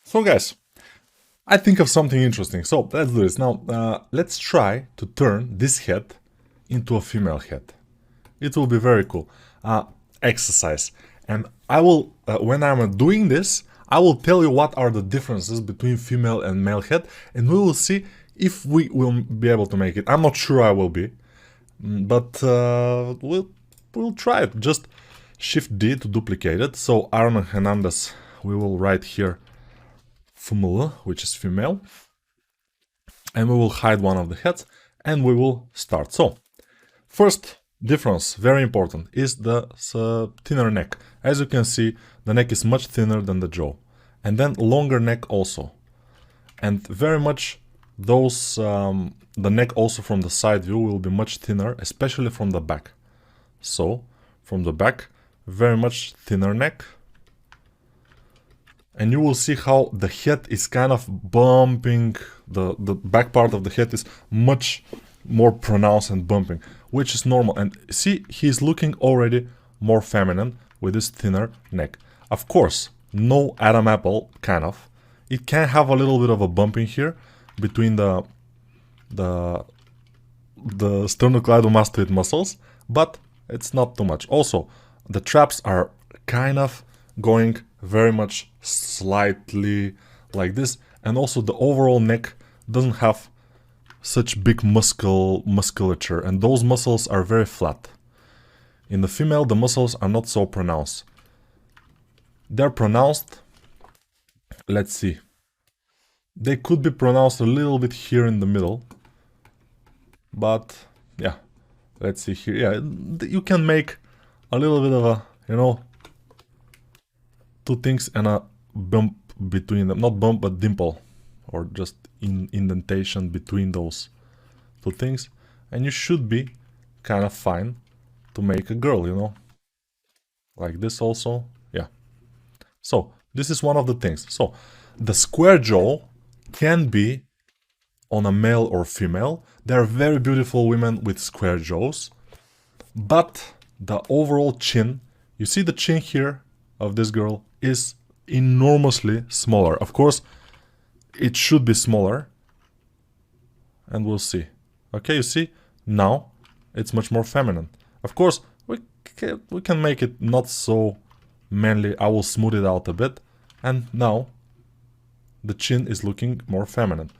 So guys, I think of something interesting. So let's do this. Now, let's try to turn this head into a female head. It will be very cool. Exercise. And I will, when I'm doing this, I will tell you what are the differences between female and male head, and we will see if we will be able to make it. I'm not sure I will be, but we'll try it. Just Shift D to duplicate it. So Aaron Hernandez, we will write here female, which is female, and we will hide one of the heads, and we will start. So first difference, very important, is the thinner neck. As you can see, the neck is much thinner than the jaw, and then longer neck also, and very much those the neck also from the side view will be much thinner, especially from the back. So from the back, very much thinner neck, and you will see how the head is kind of bumping, the back part of the head is much more pronounced and bumping, which is normal. And see, he's looking already more feminine with this thinner neck. Of course, no Adam Apple, kind of. It can have a little bit of a bumping here between the sternocleidomastoid muscles, but it's not too much. Also, the traps are kind of going very much slightly like this, and also the overall neck doesn't have such big musculature, and those muscles are very flat. In the female, the muscles are not so pronounced. They're pronounced, let's see, they could be pronounced a little bit here in the middle, but yeah, let's see here. Yeah, you can make a little bit of a, you know, two things and a bump between them. Not bump, but dimple, or just indentation between those two things, and you should be kind of fine to make a girl, you know, like this also. Yeah, so this is one of the things. So the square jaw can be on a male or female. There are very beautiful women with square jaws, but the overall chin, you see the chin here of this girl is enormously smaller. Of course, it should be smaller, and we'll see. Okay, you see, now it's much more feminine. Of course, we can make it not so manly. I will smooth it out a bit, and now the chin is looking more feminine.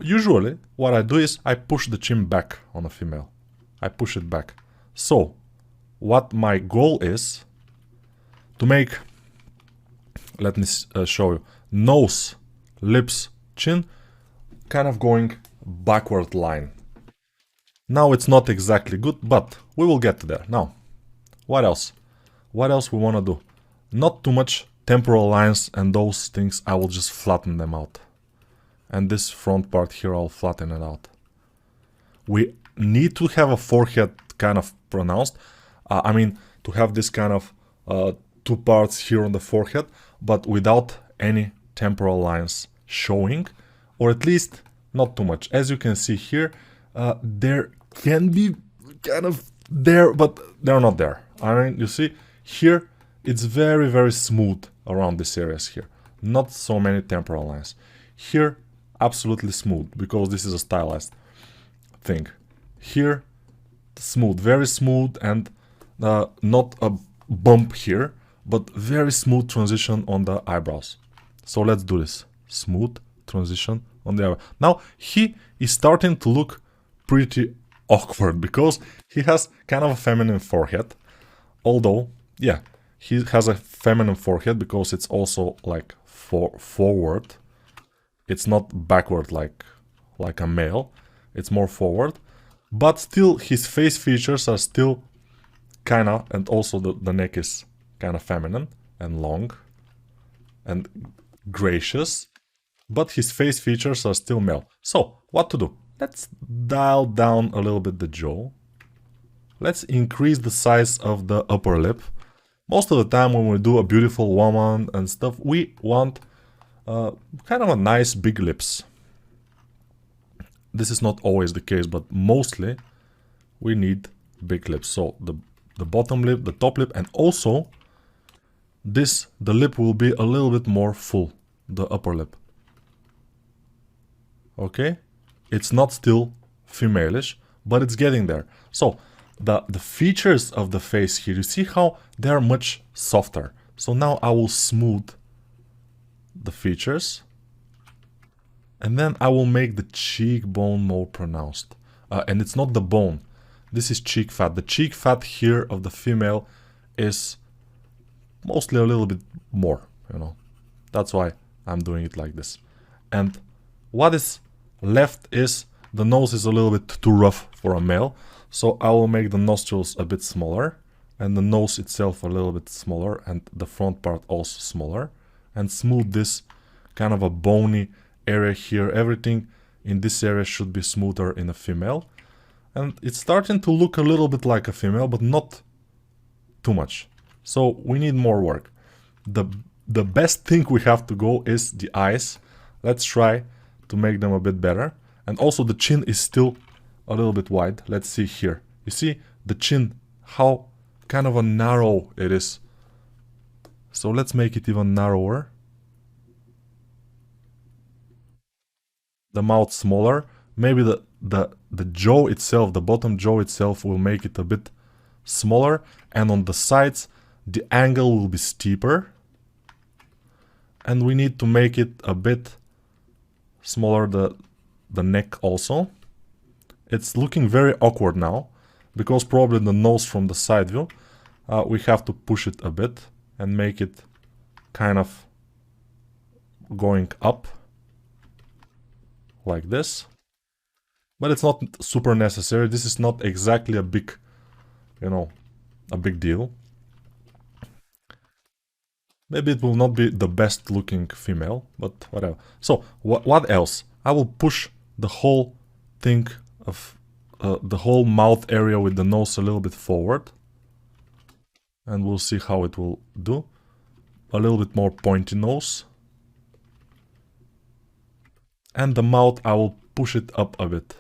Usually, what I do is I push the chin back on a female. I push it back. So, what my goal is to make, let me show you, nose, lips, chin, kind of going backward line. Now it's not exactly good, but we will get to there. Now, what else? What else we want to do? Not too much temporal lines and those things, I will just flatten them out. And this front part here, I'll flatten it out. We need to have a forehead kind of pronounced. I mean, to have this kind of two parts here on the forehead, but without any temporal lines showing, or at least not too much. As you can see here, there can be kind of there, but they're not there. I mean, you see here, it's very, very smooth around these areas here. Not so many temporal lines. Here, absolutely smooth, because this is a stylized thing. Here, smooth, very smooth, and not a bump here, but very smooth transition on the eyebrows. So let's do this. Smooth transition on the eyebrow. Now, he is starting to look pretty awkward, because he has kind of a feminine forehead. Although, yeah, he has a feminine forehead because it's also like forward. It's not backward like a male. It's more forward. But still, his face features are still kind of, and also the neck is kind of feminine and long and gracious. But his face features are still male. So, what to do? Let's dial down a little bit the jaw. Let's increase the size of the upper lip. Most of the time when we do a beautiful woman and stuff, we want kind of a nice big lips. This is not always the case, but mostly we need big lips. So the bottom lip, the top lip, and also this, the lip will be a little bit more full. the upper lip. Okay, it's not still femaleish, but it's getting there. So the features of the face here, you see how they are much softer. So now I will smooth the features, and then I will make the cheekbone more pronounced. And it's not the bone, this is cheek fat. The cheek fat here of the female is mostly a little bit more, you know. That's why I'm doing it like this. And what is left is the nose is a little bit too rough for a male, so I will make the nostrils a bit smaller and the nose itself a little bit smaller and the front part also smaller, and smooth this kind of a bony area here. Everything in this area should be smoother in a female, and it's starting to look a little bit like a female, but not too much. So we need more work. The best thing we have to go is the eyes. Let's try to make them a bit better. And also the chin is still a little bit wide. Let's see here. You see the chin, how kind of a narrow it is. So let's make it even narrower. The mouth smaller. Maybe the jaw itself, the bottom jaw itself will make it a bit smaller. And on the sides, the angle will be steeper. And we need to make it a bit smaller, the neck also. It's looking very awkward now, because probably the nose from the side view, we have to push it a bit and make it kind of going up like this. But it's not super necessary. This is not exactly a big, you know, a big deal. Maybe it will not be the best looking female, but whatever. So, what else? I will push the whole thing of the whole mouth area with the nose a little bit forward. And we'll see how it will do. A little bit more pointy nose. And the mouth, I will push it up a bit.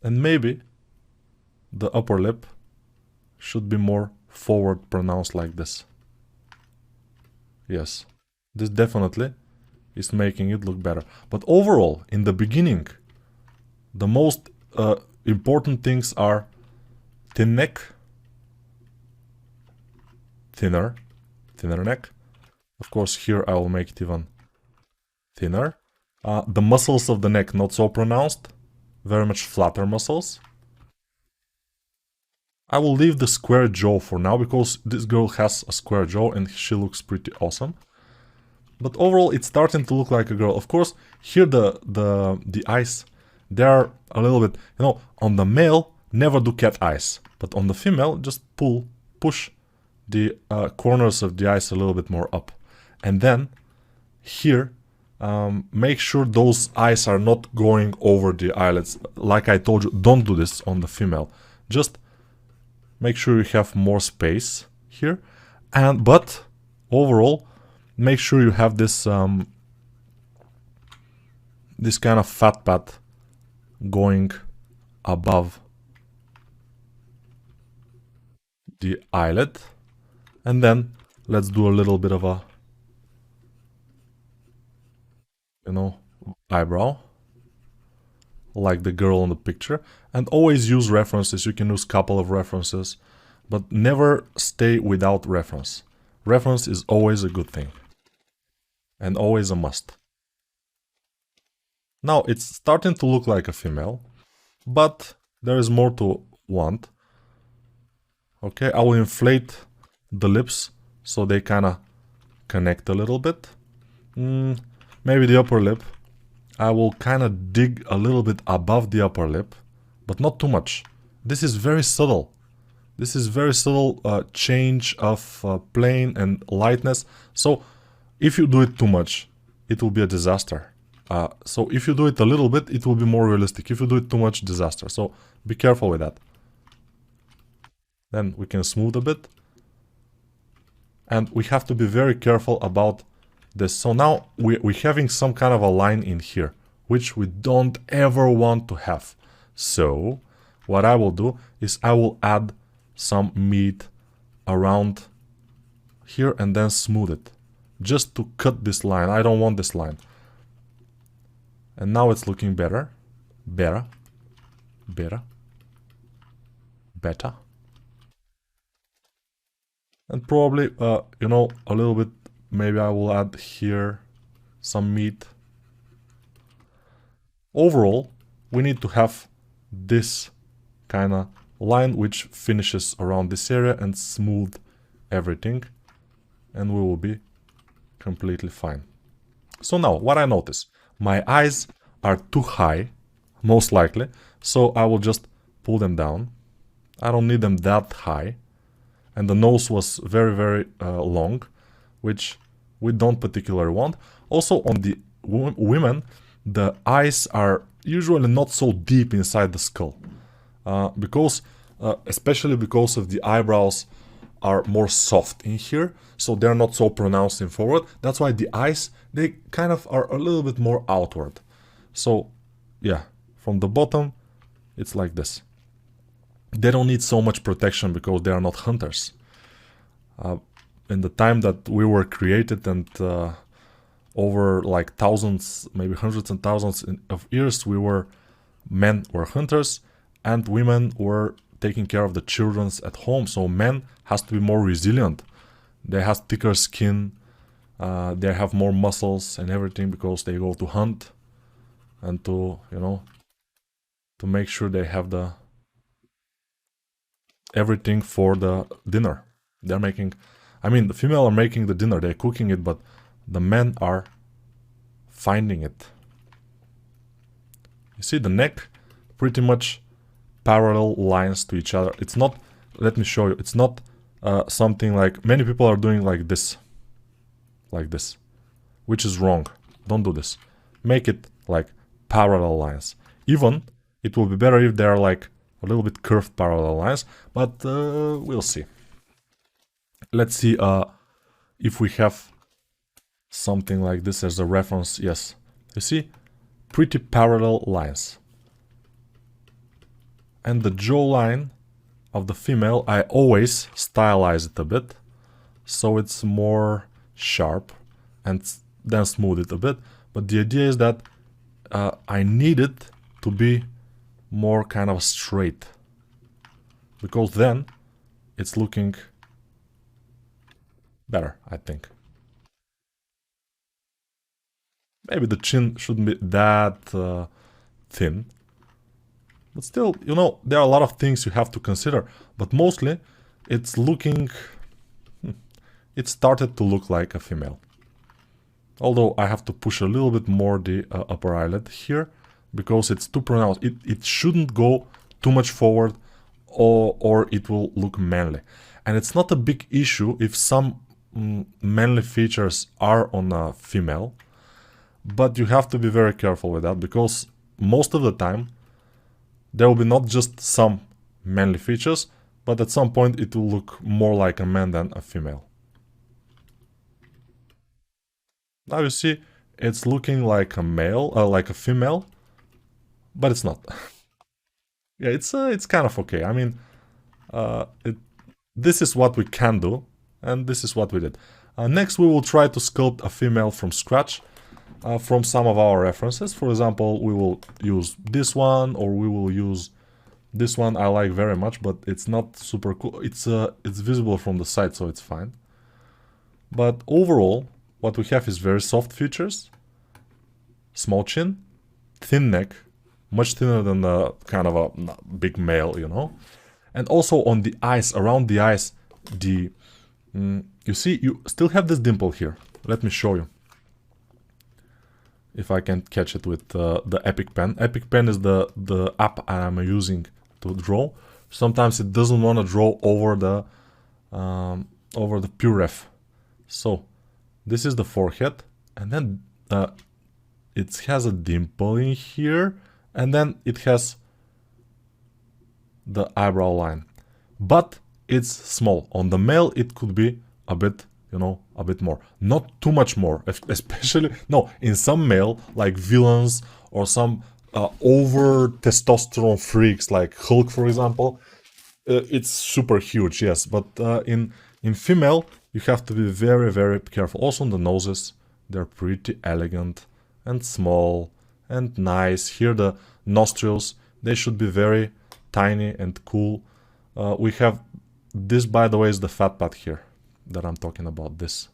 And maybe the upper lip should be more forward pronounced like this. Yes, this definitely is making it look better. But overall, in the beginning, the most important things are thin neck, thinner neck. Of course, here I will make it even thinner. The muscles of the neck not so pronounced, very much flatter muscles. I will leave the square jaw for now, because this girl has a square jaw and she looks pretty awesome. But overall, it's starting to look like a girl. Of course, here the eyes, they are a little bit, you know, on the male, never do cat eyes. But on the female, just push the corners of the eyes a little bit more up. And then, here, make sure those eyes are not going over the eyelids. Like I told you, don't do this on the female. Just make sure you have more space here. But overall, make sure you have this this kind of fat pad going above the eyelid. And then let's do a little bit of a, you know, eyebrow, like the girl in the picture. And always use references. You can use a couple of references, but never stay without reference. Reference is always a good thing and always a must. Now it's starting to look like a female, but there is more to want. Okay, I will inflate the lips so they kind of connect a little bit. Maybe the upper lip, I will kind of dig a little bit above the upper lip, but not too much. This is very subtle. This is very subtle change of plane and lightness. So if you do it too much, it will be a disaster. So if you do it a little bit, it will be more realistic. If you do it too much, disaster. So be careful with that. Then we can smooth a bit. And we have to be very careful about this. So now we're having some kind of a line in here, which we don't ever want to have. So what I will do is I will add some meat around here and then smooth it. just to cut this line. I don't want this line. And now it's looking better. Better. And probably, you know, a little bit, maybe I will add here some meat. Overall, we need to have this kind of line which finishes around this area and smooth everything, and we will be completely fine. So now, what I notice, my eyes are too high, most likely, so I will just pull them down. I don't need them that high. And the nose was very, very long, which we don't particularly want. Also, on the women, the eyes are usually not so deep inside the skull. Especially because of the eyebrows are more soft in here, so they're not so pronounced in forward. That's why the eyes, they kind of are a little bit more outward. So, yeah, from the bottom, it's like this. They don't need so much protection because they are not hunters. In the time that we were created and over like thousands, maybe hundreds and thousands of years, men were hunters and women were taking care of the children at home. So men has to be more resilient. They have thicker skin, they have more muscles and everything because they go to hunt and to, you know, to make sure they have the everything for the dinner. They're making, I mean, the female are making the dinner, they're cooking it, but the men are finding it. You see the neck, pretty much parallel lines to each other. It's not, let me show you, it's not something like, many people are doing like this, which is wrong. Don't do this. Make it like parallel lines. Even, it will be better if they're like a little bit curved parallel lines, but we'll see. Let's see if we have something like this as a reference. Yes, you see, pretty parallel lines. And the jawline of the female, I always stylize it a bit, so it's more sharp, and then smooth it a bit. But the idea is that I need it to be more kind of straight, because then it's looking better, I think. Maybe the chin shouldn't be that thin, but still, you know, there are a lot of things you have to consider, but mostly it's looking, it started to look like a female. Although I have to push a little bit more the upper eyelid here, because it's too pronounced. It shouldn't go too much forward, or it will look manly. And it's not a big issue if some manly features are on a female, but you have to be very careful with that, because most of the time there will be not just some manly features, but at some point it will look more like a man than a female. Now you see, it's looking like a male, like a female, but it's not. Yeah, it's kind of okay. I mean, this is what we can do, and this is what we did. Next, we will try to sculpt a female from scratch, from some of our references. For example, we will use this one, or we will use this one. I like very much, but it's not super cool. It's visible from the side, so it's fine. But overall, what we have is very soft features, small chin, thin neck, much thinner than the kind of a big male, you know. And also on the eyes, around the eyes, you see, you still have this dimple here. Let me show you. If I can catch it with the Epic Pen. Epic Pen is the app I'm using to draw. Sometimes it doesn't want to draw over the PureRef. So this is the forehead, and then it has a dimple in here, and then it has the eyebrow line, but it's small. On the male it could be a bit, you know, a bit more, not too much more, especially, no, in some male, like villains or some over testosterone freaks like Hulk, for example, it's super huge, yes, but in female you have to be very, very careful. Also on the noses, they're pretty elegant and small and nice. Here the nostrils, they should be very tiny and cool. We have this, by the way, is the fat pad here that I'm talking about, this.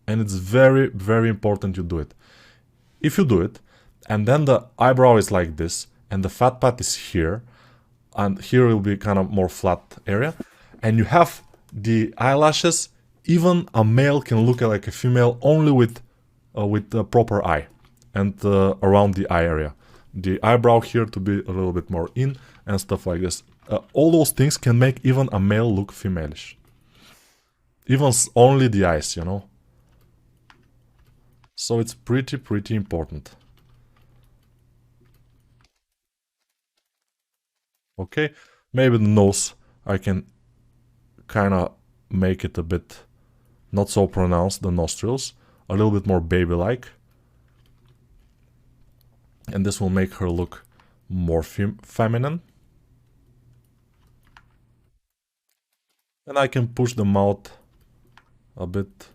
And it's very, very important you do it. If you do it, and then the eyebrow is like this, and the fat pad is here, and here will be kind of more flat area, and you have the eyelashes, even a male can look like a female only with the proper eye and around the eye area. The eyebrow here to be a little bit more in and stuff like this. All those things can make even a male look femalish. Even only the eyes, you know. So it's pretty, pretty important. Okay, maybe the nose, I can kind of make it a bit not so pronounced, the nostrils, a little bit more baby-like. And this will make her look more feminine. And I can push the mouth a bit.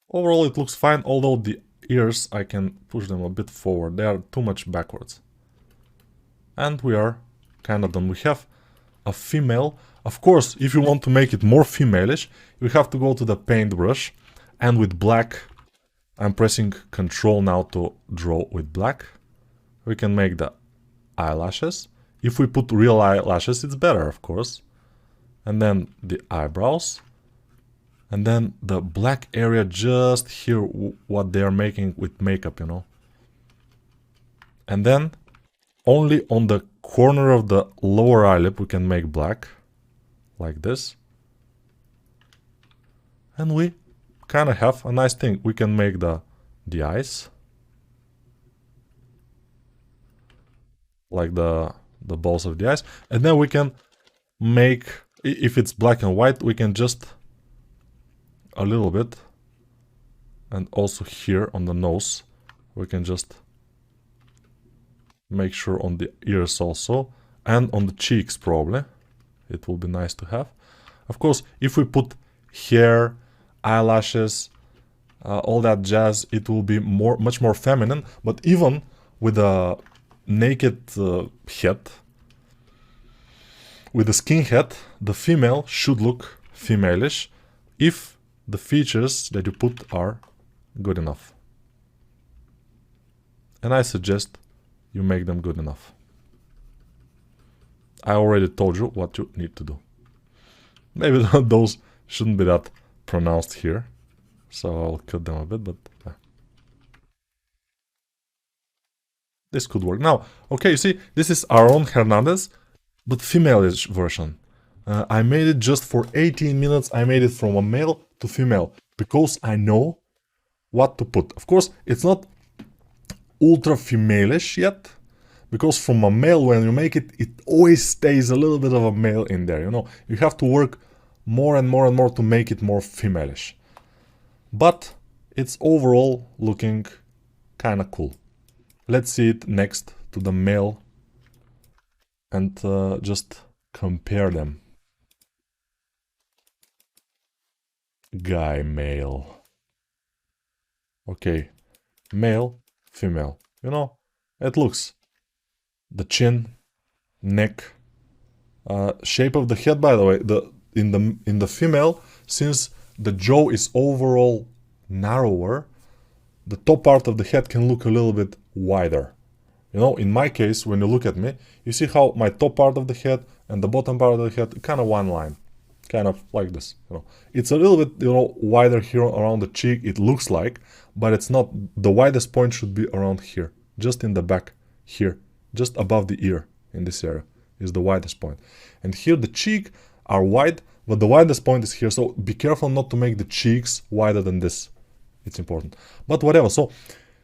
Overall it looks fine, although the ears, I can push them a bit forward. They are too much backwards. And we are kind of done. We have a female. Of course, if you want to make it more femalish, you have to go to the paintbrush. And with black, I'm pressing Ctrl now to draw with black. We can make the eyelashes. If we put real eyelashes, it's better, of course. And then the eyebrows. And then the black area just here, what they're making with makeup, you know. And then only on the corner of the lower eyelid we can make black, like this. And we kind of have a nice thing. We can make the eyes, like the balls of the eyes. And then we can make, if it's black and white, we can just a little bit, and also here on the nose we can just make sure on the ears also, and on the cheeks probably it will be nice to have. Of course, if we put hair, eyelashes, all that jazz, it will be much more feminine. But even with a naked head, with a skin head, the female should look femalish if the features that you put are good enough. And I suggest you make them good enough. I already told you what you need to do. Maybe those shouldn't be that pronounced here, so I'll cut them a bit, but yeah. This could work. Now, okay, you see, this is Aaron Hernandez, but female-ish version. I made it just for 18 minutes. I made it from a male to female because I know what to put. Of course, it's not ultra femalish yet, because from a male, when you make it, it always stays a little bit of a male in there, you know. You have to work more and more and more to make it more femalish. But it's overall looking kind of cool. Let's see it next to the male and just compare them. Guy, male. Okay, male, female. You know, it looks. The chin, neck, shape of the head. By the way, in the female, since the jaw is overall narrower, the top part of the head can look a little bit wider. You know, in my case, when you look at me, you see how my top part of the head and the bottom part of the head kind of one line. Kind of like this, you know. It's a little bit, you know, wider here around the cheek, it looks like, but it's not. The widest point should be around here, just in the back here, just above the ear in this area is the widest point. And here the cheek are wide, but the widest point is here, so be careful not to make the cheeks wider than this. It's important. But whatever, so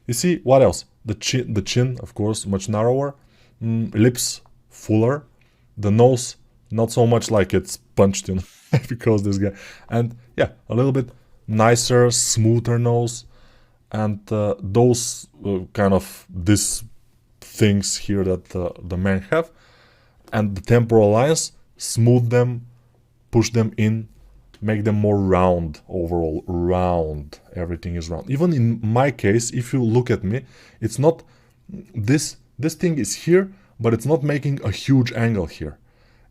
you see, what else? The chin, of course, much narrower, lips fuller, the nose not so much like it's punched, you know, because this guy. And yeah, a little bit nicer, smoother nose. And those kind of these things here that the men have. And the temporal lines, smooth them push them in, make them more round, overall round. Everything is round. Even in my case, if you look at me, it's not, this thing is here, but it's not making a huge angle here.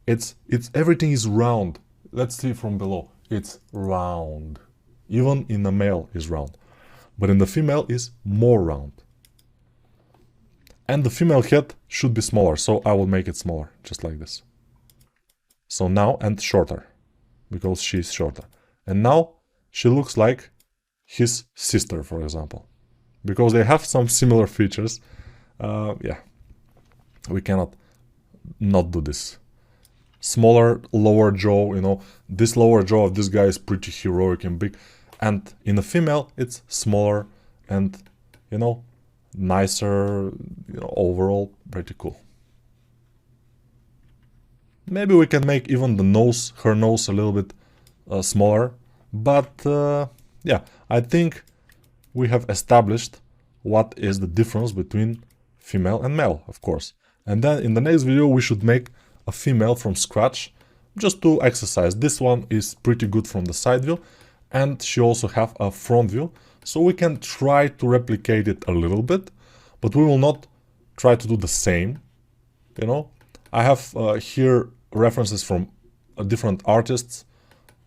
It's everything is round. Let's see from below. It's round. Even in the male is round, but in the female is more round. And the female head should be smaller, so I will make it smaller, just like this. So now, and shorter, because she's shorter. And now she looks like his sister, for example, because they have some similar features. Yeah, we cannot not do this. Smaller lower jaw, you know, this lower jaw of this guy is pretty heroic and big. And in the female, it's smaller and, you know, nicer, you know, overall pretty cool. Maybe we can make even the nose, her nose, a little bit smaller. But yeah, I think we have established what is the difference between female and male, of course. And then in the next video, we should make a female from scratch, just to exercise. This one is pretty good from the side view, and she also have a front view, so we can try to replicate it a little bit, but we will not try to do the same, you know. I have here references from different artists,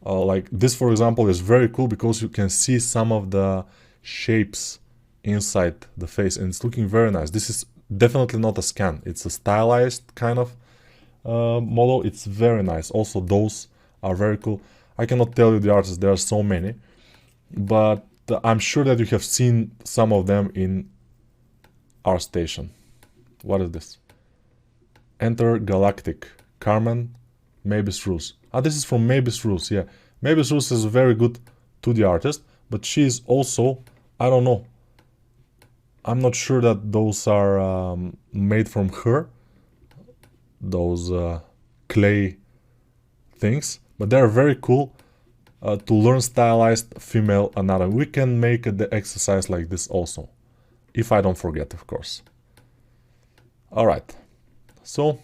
like this, for example, is very cool because you can see some of the shapes inside the face, and it's looking very nice. This is definitely not a scan, it's a stylized kind of model. It's very nice. Also, those are very cool. I cannot tell you the artists, there are so many, but I'm sure that you have seen some of them in ArtStation. What is this? Intergalactic Carmen Mavis Rules. Ah, this is from Mavis Rules. Yeah, Mavis Rules is a very good 2D artist, but she is also, I don't know, I'm not sure that those are made from her, those clay things, but they're very cool to learn stylized female anatomy. We can make the exercise like this also, if I don't forget, of course. Alright, so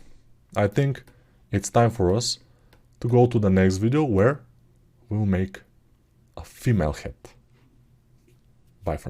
I think it's time for us to go to the next video where we'll make a female head. Bye for now.